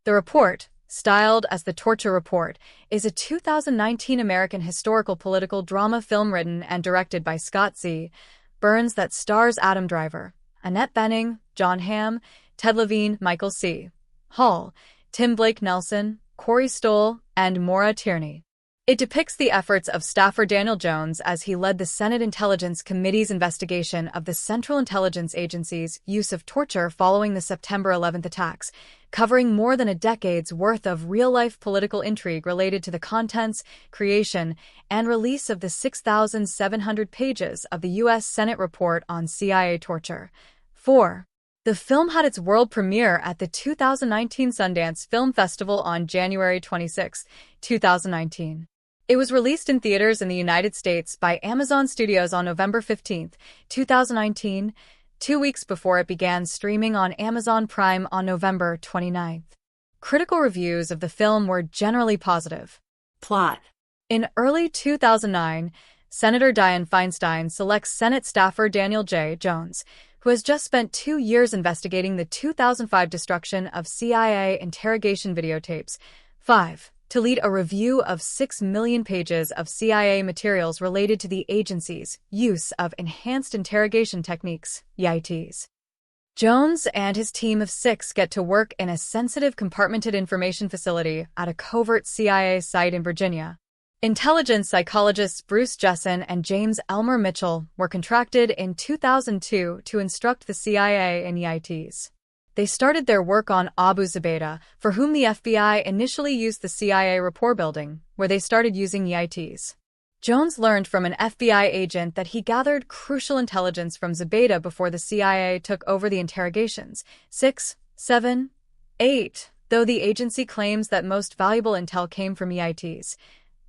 The report, styled as the Torture Report, is a 2019 American historical political drama film written and directed by Scott Z. Burns that stars Adam Driver, Annette Bening, John Hamm, Ted Levine, Michael C. Hall, Tim Blake Nelson, Corey Stoll, and Maura Tierney. It depicts the efforts of staffer Daniel Jones as he led the Senate Intelligence Committee's investigation of the Central Intelligence Agency's use of torture following the September 11th attacks, covering more than a decade's worth of real-life political intrigue related to the contents, creation, and release of the 6,700 pages of the U.S. Senate report on CIA torture. 4. The film had its world premiere at the 2019 Sundance Film Festival on January 26, 2019. It was released in theaters in the United States by Amazon Studios on November 15, 2019, 2 weeks before it began streaming on Amazon Prime on November 29. Critical reviews of the film were generally positive. Plot. In early 2009, Senator Dianne Feinstein selects Senate staffer Daniel J. Jones, who has just spent 2 years investigating the 2005 destruction of CIA interrogation videotapes. 5. To lead a review of 6 million pages of CIA materials related to the agency's use of enhanced interrogation techniques, EITs. Jones and his team of 6 get to work in a sensitive compartmented information facility at a covert CIA site in Virginia. Intelligence psychologists Bruce Jessen and James Elmer Mitchell were contracted in 2002 to instruct the CIA in EITs. They started their work on Abu Zubaydah, for whom the FBI initially used the CIA rapport building, where they started using EITs. Jones learned from an FBI agent that he gathered crucial intelligence from Zubaydah before the CIA took over the interrogations. 6, 7, 8. Though the agency claims that most valuable intel came from EITs.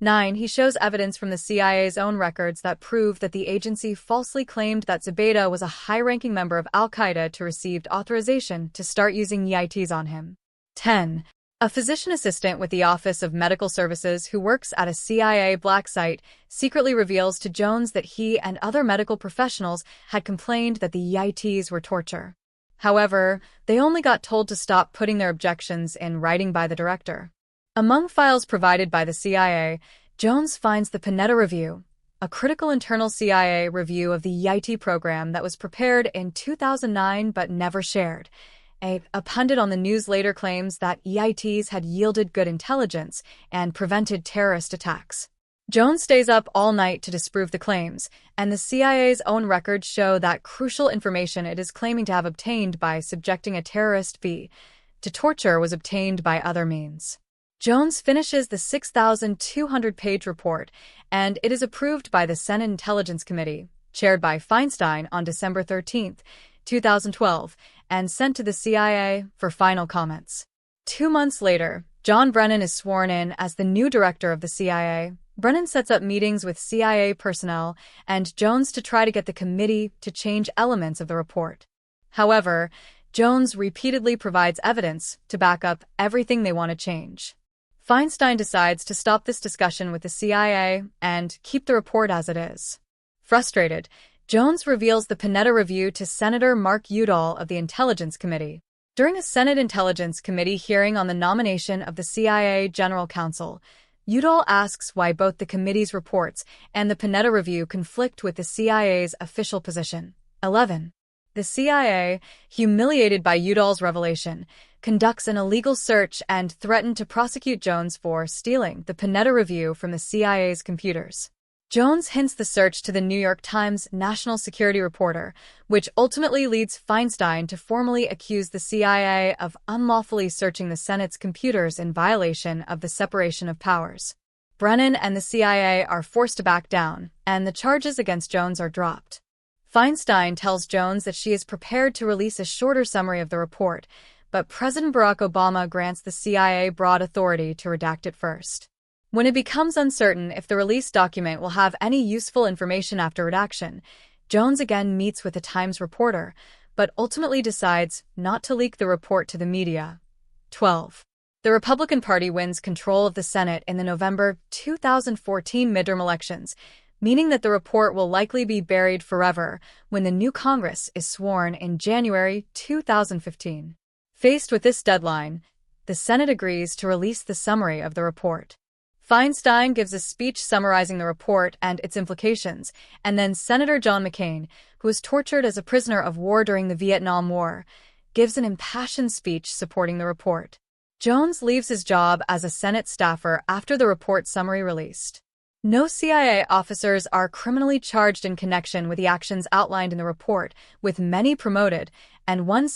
9. He shows evidence from the CIA's own records that prove that the agency falsely claimed that Zubaydah was a high-ranking member of al-Qaeda to receive authorization to start using EITs on him. 10. A physician assistant with the Office of Medical Services who works at a CIA black site secretly reveals to Jones that he and other medical professionals had complained that the EITs were torture. However, they only got told to stop putting their objections in writing by the director. Among files provided by the CIA, Jones finds the Panetta Review, a critical internal CIA review of the EIT program that was prepared in 2009 but never shared. A pundit on the news later claims that EITs had yielded good intelligence and prevented terrorist attacks. Jones stays up all night to disprove the claims, and the CIA's own records show that crucial information it is claiming to have obtained by subjecting a terrorist to torture was obtained by other means. Jones finishes the 6,200-page report, and it is approved by the Senate Intelligence Committee, chaired by Feinstein on December 13, 2012, and sent to the CIA for final comments. 2 months later, John Brennan is sworn in as the new director of the CIA. Brennan sets up meetings with CIA personnel and Jones to try to get the committee to change elements of the report. However, Jones repeatedly provides evidence to back up everything they want to change. Feinstein decides to stop this discussion with the CIA and keep the report as it is. Frustrated, Jones reveals the Panetta Review to Senator Mark Udall of the Intelligence Committee. During a Senate Intelligence Committee hearing on the nomination of the CIA General Counsel, Udall asks why both the committee's reports and the Panetta Review conflict with the CIA's official position. 11. The CIA, humiliated by Udall's revelation, conducts an illegal search and threatened to prosecute Jones for stealing the Panetta Review from the CIA's computers. Jones hints the search to the New York Times national security reporter, which ultimately leads Feinstein to formally accuse the CIA of unlawfully searching the Senate's computers in violation of the separation of powers. Brennan and the CIA are forced to back down, and the charges against Jones are dropped. Feinstein tells Jones that she is prepared to release a shorter summary of the report, but President Barack Obama grants the CIA broad authority to redact it first. When it becomes uncertain if the released document will have any useful information after redaction, Jones again meets with a Times reporter, but ultimately decides not to leak the report to the media. 12. The Republican Party wins control of the Senate in the November 2014 midterm elections, meaning that the report will likely be buried forever when the new Congress is sworn in January 2015. Faced with this deadline, the Senate agrees to release the summary of the report. Feinstein gives a speech summarizing the report and its implications, and then Senator John McCain, who was tortured as a prisoner of war during the Vietnam War, gives an impassioned speech supporting the report. Jones leaves his job as a Senate staffer after the report summary released. No CIA officers are criminally charged in connection with the actions outlined in the report, with many promoted, and one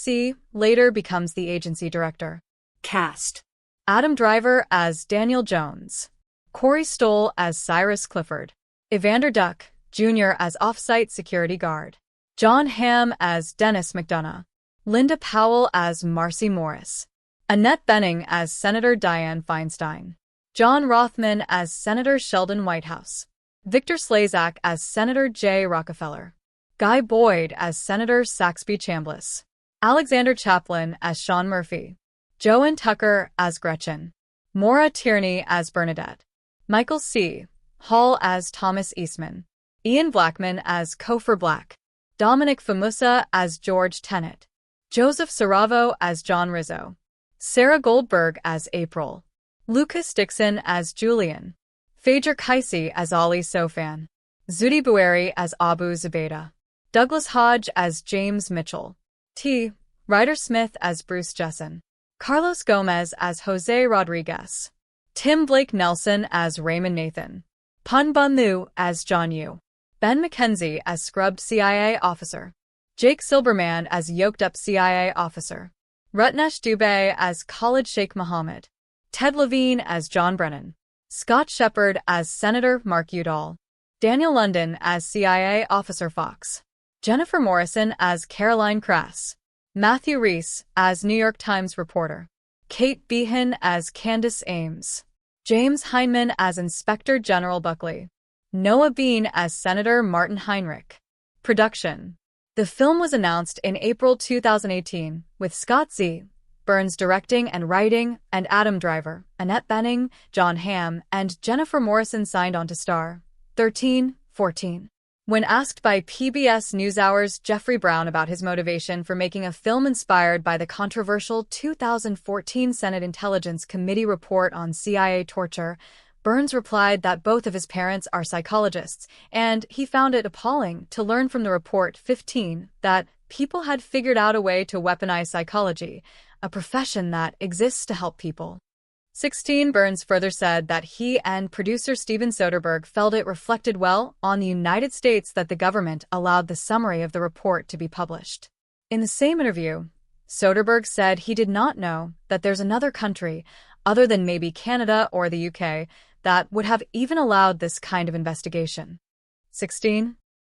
later becomes the agency director. Cast: Adam Driver as Daniel Jones, Corey Stoll as Cyrus Clifford, Evander Duck, Jr. as off-site security guard, John Hamm as Dennis McDonough, Linda Powell as Marcy Morris, Annette Bening as Senator Dianne Feinstein, John Rothman as Senator Sheldon Whitehouse, Victor Slezak as Senator Jay Rockefeller, Guy Boyd as Senator Saxby Chambliss, Alexander Chaplin as Sean Murphy, Joanne Tucker as Gretchen, Maura Tierney as Bernadette, Michael C. Hall as Thomas Eastman, Ian Blackman as Kofor Black, Dominic Famusa as George Tenet, Joseph Saravo as John Rizzo, Sarah Goldberg as April, Lucas Dixon as Julian, Phaedra Kaisi as Ali Sofan, Zudi Bueri as Abu Zubaydah, Douglas Hodge as James Mitchell, T. Ryder Smith as Bruce Jessen, Carlos Gomez as Jose Rodriguez, Tim Blake Nelson as Raymond Nathan, Pun Bun Liu as John Yu, Ben McKenzie as scrubbed CIA officer, Jake Silberman as yoked-up CIA officer, Rutnesh Dubey as Khalid Sheikh Mohammed, Ted Levine as John Brennan, Scott Shepard as Senator Mark Udall, Daniel London as CIA Officer Fox, Jennifer Morrison as Caroline Crass, Matthew Reese as New York Times reporter, Kate Behan as Candace Ames, James Heineman as Inspector General Buckley, Noah Bean as Senator Martin Heinrich. Production. The film was announced in April 2018, with Scott Z. Burns directing and writing, and Adam Driver, Annette Bening, John Hamm, and Jennifer Morrison signed on to star. 13-14. When asked by PBS NewsHour's Jeffrey Brown about his motivation for making a film inspired by the controversial 2014 Senate Intelligence Committee report on CIA torture, Burns replied that both of his parents are psychologists, and he found it appalling to learn from the report 15 that people had figured out a way to weaponize psychology, a profession that exists to help people. 16. Burns further said that he and producer Steven Soderbergh felt it reflected well on the United States that the government allowed the summary of the report to be published. In the same interview, Soderbergh said he did not know that there's another country, other than maybe Canada or the UK, that would have even allowed this kind of investigation. 16.